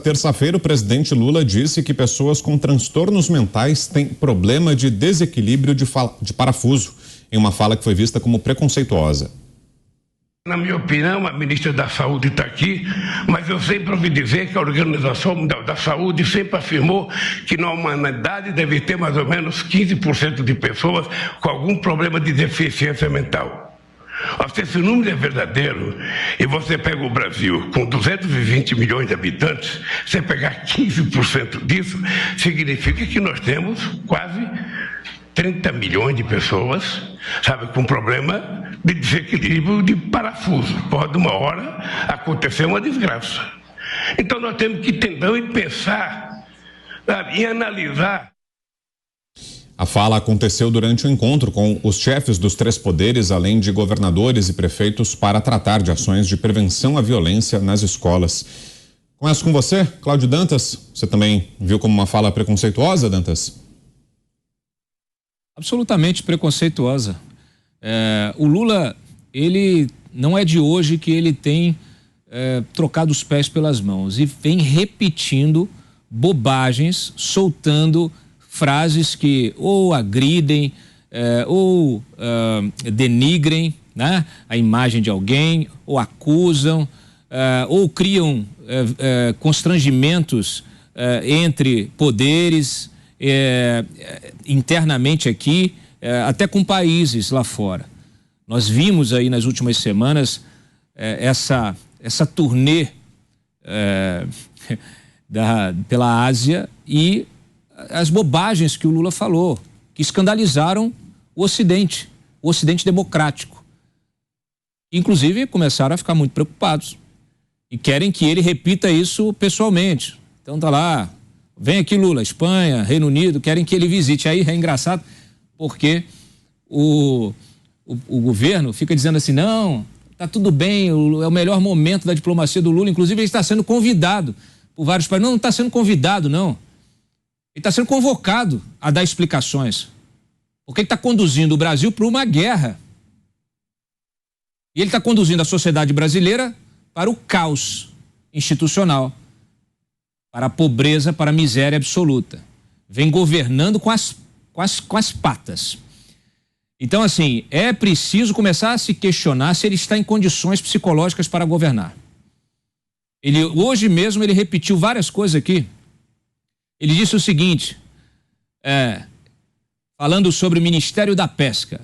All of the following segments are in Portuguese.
terça-feira, o presidente Lula disse que pessoas com transtornos mentais têm problema de desequilíbrio de parafuso, em uma fala que foi vista como preconceituosa. Na minha opinião, a ministra da Saúde está aqui, mas eu sempre ouvi dizer que a Organização Mundial da Saúde sempre afirmou que na humanidade deve ter mais ou menos 15% de pessoas com algum problema de deficiência mental. Se esse número é verdadeiro, e você pega o Brasil com 220 milhões de habitantes, você pegar 15% disso, significa que nós temos quase 30 milhões de pessoas, sabe, com problema de desequilíbrio de parafuso. Pode uma hora acontecer uma desgraça. Então nós temos que tentar e pensar, sabe, e analisar. A fala aconteceu durante o encontro com os chefes dos 3 poderes, além de governadores e prefeitos, para tratar de ações de prevenção à violência nas escolas. Começo com você, Cláudio Dantas. Você também viu como uma fala preconceituosa, Dantas? Absolutamente preconceituosa. O Lula, ele não é de hoje que ele tem trocado os pés pelas mãos e vem repetindo bobagens, soltando frases que ou agridem ou denigrem, né, a imagem de alguém, ou acusam, ou criam constrangimentos entre poderes, internamente aqui, até com países lá fora. Nós vimos aí nas últimas semanas essa turnê pela Ásia e as bobagens que o Lula falou, que escandalizaram o Ocidente democrático. Inclusive começaram a ficar muito preocupados e querem que ele repita isso pessoalmente. Então tá lá, vem aqui Lula, Espanha, Reino Unido, querem que ele visite. Aí é engraçado porque o governo fica dizendo assim, não, tá tudo bem, é o melhor momento da diplomacia do Lula, inclusive ele está sendo convidado por vários países. Não está sendo convidado, não. Ele está sendo convocado a dar explicações. Porque ele está conduzindo o Brasil para uma guerra. E ele está conduzindo a sociedade brasileira para o caos institucional, para a pobreza, para a miséria absoluta. Vem governando com as patas. Então, assim, é preciso começar a se questionar se ele está em condições psicológicas para governar. Hoje mesmo ele repetiu várias coisas aqui. Ele disse o seguinte, falando sobre o Ministério da Pesca,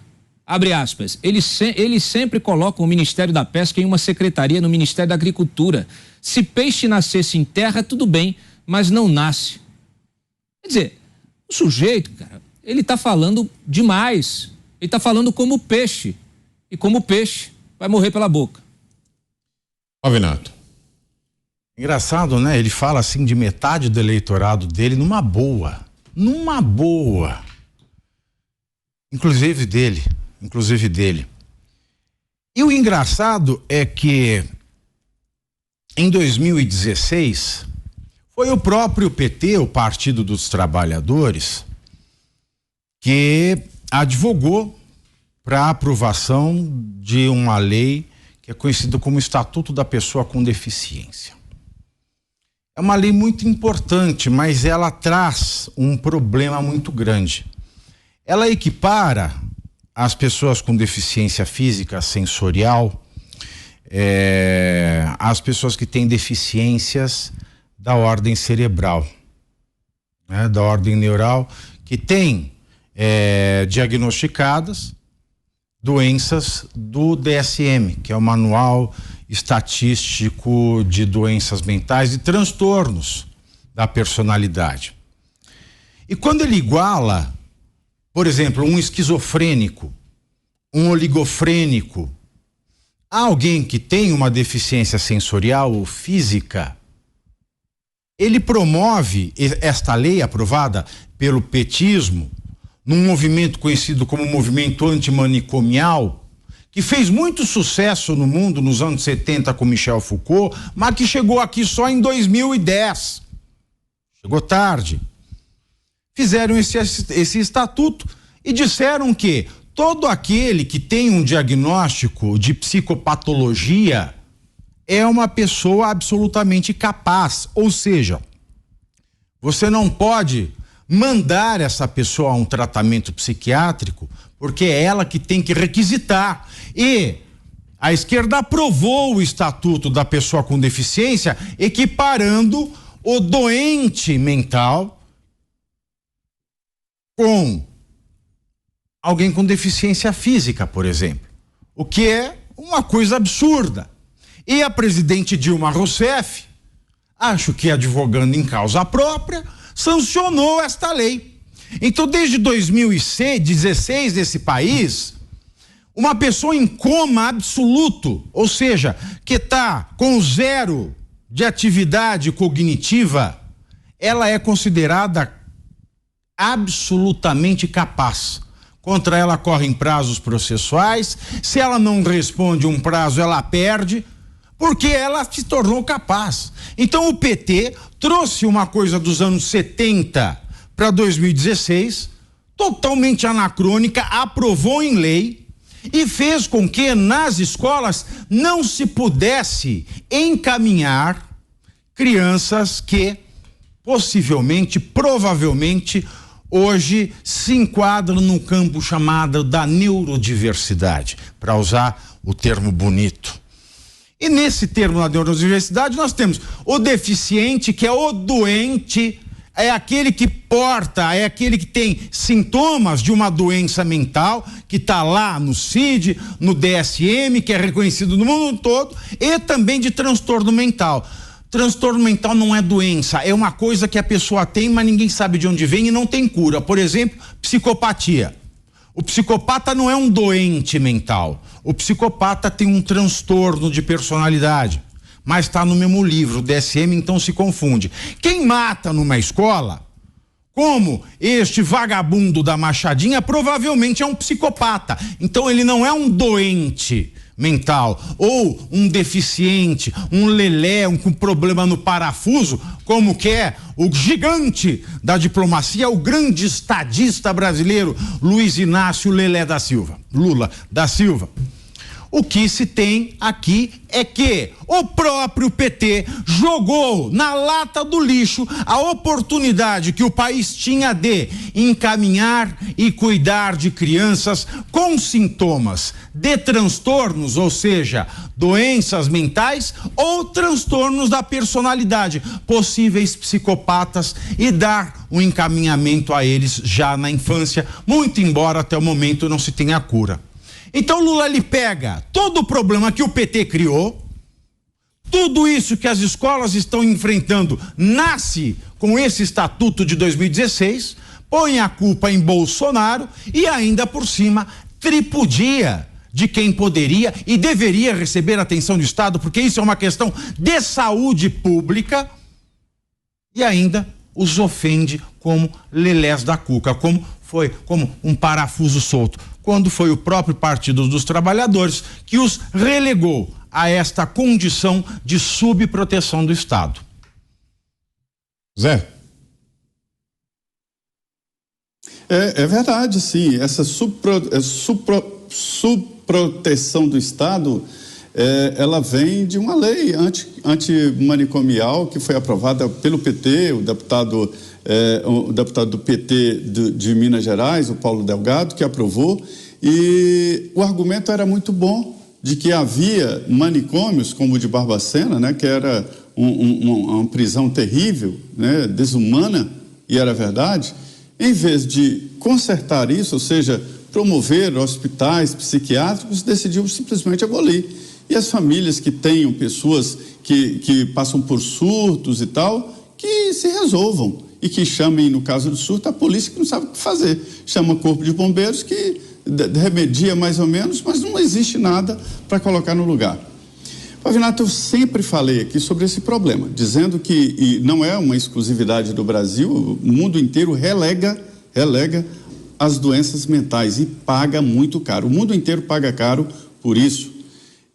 abre aspas, ele sempre coloca o Ministério da Pesca em uma secretaria no Ministério da Agricultura. Se peixe nascesse em terra, tudo bem, mas não nasce. Quer dizer, o sujeito, cara, ele está falando demais. Ele está falando como peixe. E como peixe, vai morrer pela boca. Pavinato. Engraçado, né? Ele fala assim de metade do eleitorado dele numa boa. Inclusive dele. E o engraçado é que em 2016 foi o próprio PT, o Partido dos Trabalhadores, que advogou para a aprovação de uma lei que é conhecida como Estatuto da Pessoa com Deficiência. É uma lei muito importante, mas ela traz um problema muito grande. Ela equipara as pessoas com deficiência física, sensorial, as pessoas que têm deficiências da ordem cerebral, né, da ordem neural, que têm diagnosticadas doenças do DSM, que é o Manual Estatístico de Doenças Mentais e Transtornos da Personalidade. E quando ele iguala, por exemplo, um esquizofrênico, um oligofrênico, a alguém que tem uma deficiência sensorial ou física, ele promove esta lei aprovada pelo petismo, num movimento conhecido como movimento antimanicomial, que fez muito sucesso no mundo nos anos 70 com Michel Foucault, mas que chegou aqui só em 2010. Chegou tarde. Fizeram esse estatuto e disseram que todo aquele que tem um diagnóstico de psicopatologia é uma pessoa absolutamente capaz, ou seja, você não pode mandar essa pessoa a um tratamento psiquiátrico, porque é ela que tem que requisitar. E a esquerda aprovou o estatuto da pessoa com deficiência, equiparando o doente mental com alguém com deficiência física, por exemplo, o que é uma coisa absurda. E a presidente Dilma Rousseff, acho que advogando em causa própria, sancionou esta lei. Então, desde 2016, nesse país, uma pessoa em coma absoluto, ou seja, que está com 0 de atividade cognitiva, ela é considerada absolutamente capaz. Contra ela correm prazos processuais, se ela não responde um prazo, ela perde, porque ela se tornou capaz. Então o PT trouxe uma coisa dos anos 70 para 2016, totalmente anacrônica, aprovou em lei e fez com que nas escolas não se pudesse encaminhar crianças que possivelmente, provavelmente, hoje se enquadram no campo chamado da neurodiversidade, para usar o termo bonito. E nesse termo da neurodiversidade nós temos o deficiente, que é o doente, é aquele que porta, é aquele que tem sintomas de uma doença mental, que está lá no CID, no DSM, que é reconhecido no mundo todo, e também de transtorno mental. Transtorno mental não é doença, é uma coisa que a pessoa tem, mas ninguém sabe de onde vem e não tem cura. Por exemplo, psicopatia. O psicopata não é um doente mental. O psicopata tem um transtorno de personalidade, mas está no mesmo livro, o DSM, então se confunde. Quem mata numa escola, como este vagabundo da Machadinha, provavelmente é um psicopata. Então ele não é um doente mental ou um deficiente, um lelé, com problema no parafuso, como que é o gigante da diplomacia, o grande estadista brasileiro, Luiz Inácio Lelé da Silva, Lula da Silva. O que se tem aqui é que o próprio PT jogou na lata do lixo a oportunidade que o país tinha de encaminhar e cuidar de crianças com sintomas de transtornos, ou seja, doenças mentais ou transtornos da personalidade, possíveis psicopatas, e dar um encaminhamento a eles já na infância, muito embora até o momento não se tenha cura. Então Lula, ele pega todo o problema que o PT criou, tudo isso que as escolas estão enfrentando nasce com esse estatuto de 2016, põe a culpa em Bolsonaro e ainda por cima tripudia de quem poderia e deveria receber atenção do Estado, porque isso é uma questão de saúde pública, e ainda os ofende como lelés da cuca, como um parafuso solto, quando foi o próprio Partido dos Trabalhadores que os relegou a esta condição de subproteção do Estado. Zé. É verdade, sim. Essa subproteção do Estado, ela vem de uma lei antimanicomial que foi aprovada pelo PT, o deputado do PT de Minas Gerais, o Paulo Delgado, que aprovou, e o argumento era muito bom, de que havia manicômios como o de Barbacena, né, que era uma prisão terrível, né, desumana, e era verdade. Em vez de consertar isso, ou seja, promover hospitais psiquiátricos, decidiu simplesmente abolir. E as famílias que tenham pessoas que passam por surtos e tal, que se resolvam e que chamem, no caso do surto, a polícia, que não sabe o que fazer. Chama o corpo de bombeiros, que remedia mais ou menos, mas não existe nada para colocar no lugar. Pavinato, eu sempre falei aqui sobre esse problema, dizendo que, e não é uma exclusividade do Brasil, o mundo inteiro relega as doenças mentais e paga muito caro. O mundo inteiro paga caro por isso.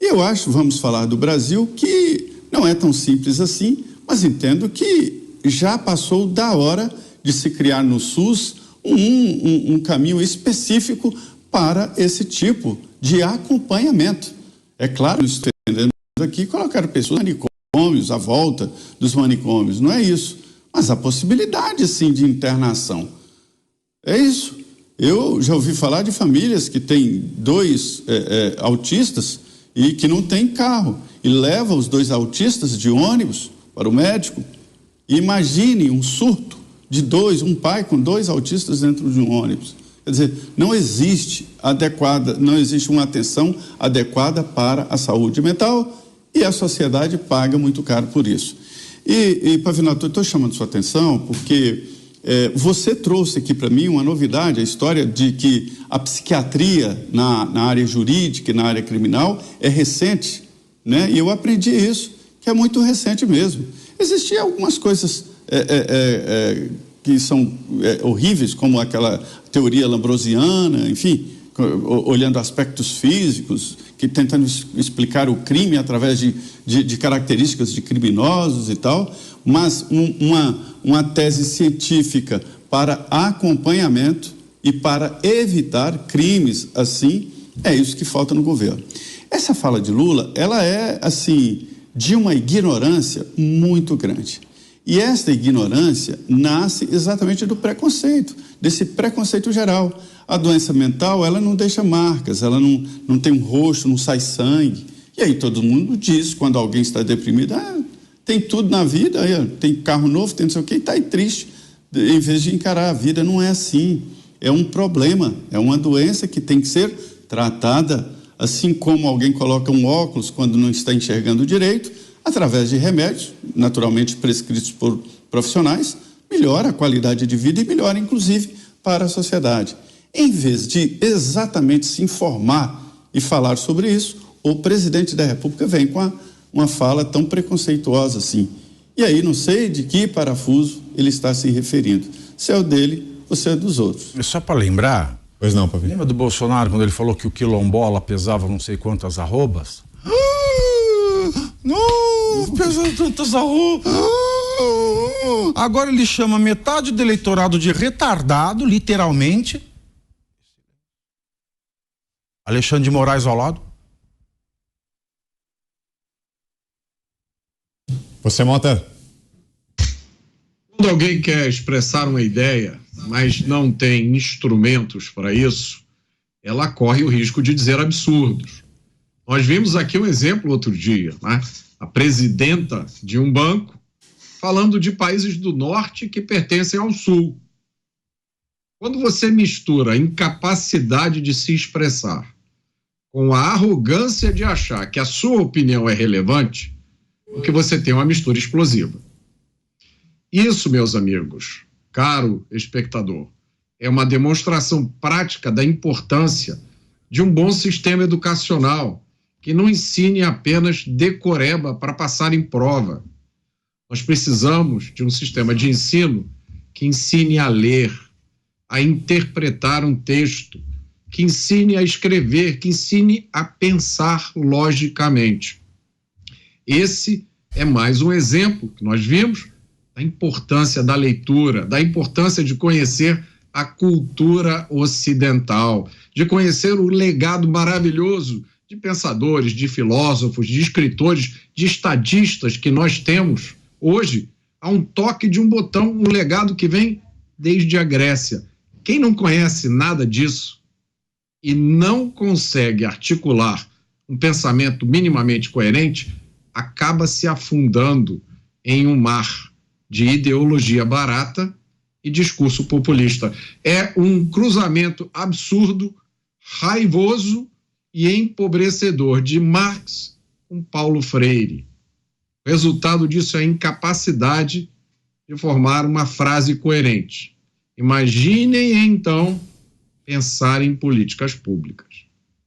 E eu acho, vamos falar do Brasil, que não é tão simples assim, mas entendo que já passou da hora de se criar no SUS um caminho específico para esse tipo de acompanhamento. É claro, estou entendendo aqui colocaram pessoas nos manicômios, à volta dos manicômios, não é isso. Mas a possibilidade, sim, de internação. É isso. Eu já ouvi falar de famílias que têm 2 autistas e que não tem carro, e leva os 2 autistas de ônibus para o médico. E imagine um surto de um pai com 2 autistas dentro de um ônibus. Quer dizer, não existe uma atenção adequada para a saúde mental e a sociedade paga muito caro por isso. E Pavinato, eu estou chamando sua atenção porque você trouxe aqui para mim uma novidade, a história de que a psiquiatria na área jurídica e na área criminal é recente, né? E eu aprendi isso, que é muito recente mesmo. Existiam algumas coisas que são horríveis, como aquela teoria lambrosiana, enfim, olhando aspectos físicos, que tentando explicar o crime através de características de criminosos e tal, mas uma tese científica para acompanhamento e para evitar crimes assim, é isso que falta no governo. Essa fala de Lula, ela é, assim, de uma ignorância muito grande. E esta ignorância nasce exatamente do preconceito, desse preconceito geral. A doença mental, ela não deixa marcas, ela não tem um rosto, não sai sangue. E aí todo mundo diz, quando alguém está deprimido, tem tudo na vida, tem carro novo, tem não sei o quê, e está aí triste, em vez de encarar a vida. Não é assim. É um problema, é uma doença que tem que ser tratada, assim como alguém coloca um óculos quando não está enxergando direito, através de remédios, naturalmente prescritos por profissionais, melhora a qualidade de vida e melhora, inclusive, para a sociedade. Em vez de exatamente se informar e falar sobre isso, o presidente da República vem com uma fala tão preconceituosa assim. E aí não sei de que parafuso ele está se referindo. Se é o dele ou se é dos outros. É só para lembrar. Pois não, Pavinato. Lembra do Bolsonaro quando ele falou que o quilombola pesava não sei quantas arrobas? Não, pesa tantas arrobas. Agora ele chama metade do eleitorado de retardado, literalmente. Alexandre de Moraes ao lado. Você, Mota? Quando alguém quer expressar uma ideia, mas não tem instrumentos para isso, ela corre o risco de dizer absurdos. Nós vimos aqui um exemplo outro dia, né? A presidenta de um banco falando de países do norte que pertencem ao sul. Quando você mistura a incapacidade de se expressar com a arrogância de achar que a sua opinião é relevante, o que você tem é uma mistura explosiva. Isso, meus amigos, caro espectador, é uma demonstração prática da importância de um bom sistema educacional que não ensine apenas decoreba para passar em prova. Nós precisamos de um sistema de ensino que ensine a ler, a interpretar um texto, que ensine a escrever, que ensine a pensar logicamente. Esse é mais um exemplo que nós vimos da importância da leitura, da importância de conhecer a cultura ocidental, de conhecer o legado maravilhoso de pensadores, de filósofos, de escritores, de estadistas que nós temos hoje, a um toque de um botão, um legado que vem desde a Grécia. Quem não conhece nada disso e não consegue articular um pensamento minimamente coerente, acaba se afundando em um mar de ideologia barata e discurso populista. É um cruzamento absurdo, raivoso e empobrecedor de Marx com Paulo Freire. O resultado disso é a incapacidade de formar uma frase coerente. Imaginem, então, pensar em políticas públicas.